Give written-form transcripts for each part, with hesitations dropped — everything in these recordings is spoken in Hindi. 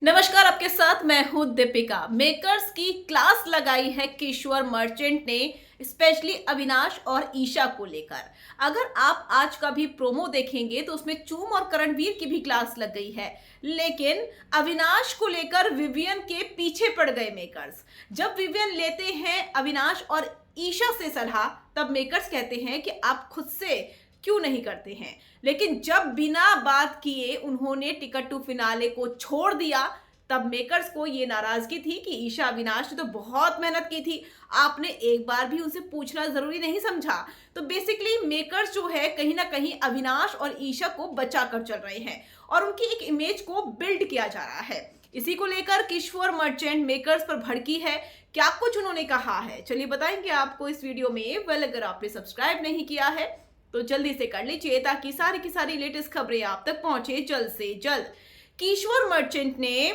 नमस्कार, आपके साथ मैं हूं दीपिका। मेकर्स की क्लास लगाई है किशोर मर्चेंट ने, स्पेशली अविनाश और ईशा को लेकर। अगर आप आज का भी प्रोमो देखेंगे तो उसमें चूम और करणवीर की भी क्लास लग गई है, लेकिन अविनाश को लेकर विवियन के पीछे पड़ गए मेकर्स। जब विवियन लेते हैं अविनाश और ईशा से सलाह, तब मेकर्स कहते हैं कि आप खुद से क्यों नहीं करते हैं। लेकिन जब बिना बात किए उन्होंने टिकट टू फिनाले को छोड़ दिया, तब मेकर्स को ये नाराजगी थी कि ईशा अविनाश ने तो बहुत मेहनत की थी, आपने एक बार भी उनसे पूछना जरूरी नहीं समझा। तो बेसिकली मेकर्स जो है कहीं ना कहीं अविनाश और ईशा को बचा कर चल रहे हैं और उनकी एक इमेज को बिल्ड किया जा रहा है। इसी को लेकर किशोर मर्चेंट मेकर्स पर भड़की है। क्या कुछ उन्होंने कहा है, चलिए बताएंगे आपको इस वीडियो में। अगर आपने सब्सक्राइब नहीं किया है तो जल्दी से कर लीजिए ताकि सारी की सारी लेटेस्ट खबरें आप तक पहुंचे जल्द से जल्द। किशोर मर्चेंट ने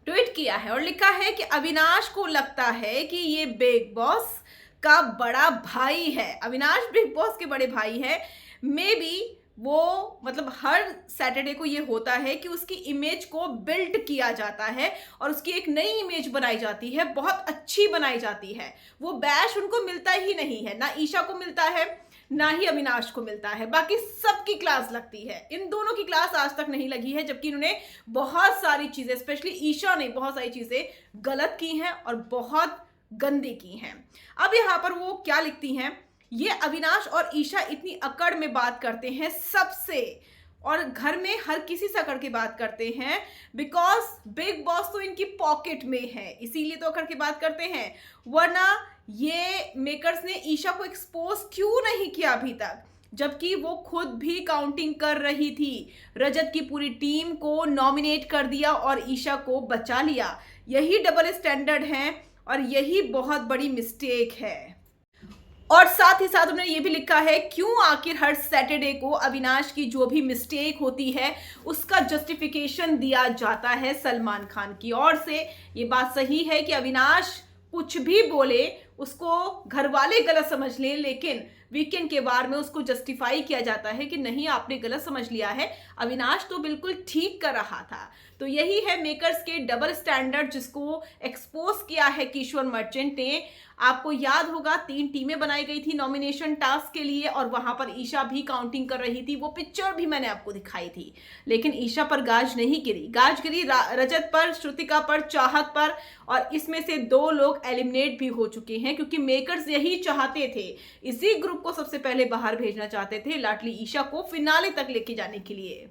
ट्वीट किया है और लिखा है कि अविनाश को लगता है कि ये बिग बॉस का बड़ा भाई है। अविनाश बिग बॉस के बड़े भाई है। मे बी वो हर सैटरडे को ये होता है कि उसकी इमेज को बिल्ड किया जाता है और उसकी एक नई इमेज बनाई जाती है, बहुत अच्छी बनाई जाती है। वो बैश उनको मिलता ही नहीं है, ना ईशा को मिलता है ना ही अविनाश को मिलता है। बाकी सबकी क्लास लगती है, इन दोनों की क्लास आज तक नहीं लगी है, जबकि इन्होंने बहुत सारी चीजें, स्पेशली ईशा ने बहुत सारी चीजें गलत की हैं और बहुत गंदी की हैं। अब यहाँ पर वो क्या लिखती हैं, ये अविनाश और ईशा इतनी अकड़ में बात करते हैं सबसे, और घर में हर किसी से अकड़ के बात करते हैं, बिकॉज बिग बॉस तो इनकी पॉकेट में है, इसीलिए तो अकड़ के बात करते हैं। वरना ये मेकर्स ने ईशा को एक्सपोज क्यों नहीं किया अभी तक, जबकि वो खुद भी काउंटिंग कर रही थी। रजत की पूरी टीम को नॉमिनेट कर दिया और ईशा को बचा लिया। यही डबल स्टैंडर्ड है और यही बहुत बड़ी मिस्टेक है। और साथ ही साथ उन्होंने ये भी लिखा है, क्यों आखिर हर सैटरडे को अविनाश की जो भी मिस्टेक होती है उसका जस्टिफिकेशन दिया जाता है सलमान खान की ओर से। ये बात सही है कि अविनाश कुछ भी बोले उसको घर वाले गलत समझ लें, लेकिन वीकेंड के बार में उसको जस्टिफाई किया जाता है कि नहीं, आपने गलत समझ लिया है, अविनाश तो बिल्कुल ठीक कर रहा था। तो यही है मेकर्स के डबल स्टैंडर्ड, जिसको एक्सपोज किया है किशोर मर्चेंट ने। आपको याद होगा 3 टीमें बनाई गई थी नॉमिनेशन टास्क के लिए और वहां पर ईशा भी काउंटिंग कर रही थी। वो पिक्चर भी मैंने आपको दिखाई थी, लेकिन ईशा पर गाज नहीं गिरी। गाज गिरी रजत पर, श्रुतिका पर, चाहत पर, और इसमें से 2 लोग एलिमिनेट भी हो चुके हैं, क्योंकि मेकर्स यही चाहते थे, इसी ग्रुप को सबसे पहले बाहर भेजना चाहते थे, लाडली ईशा को फिनाले तक लेके जाने के लिए।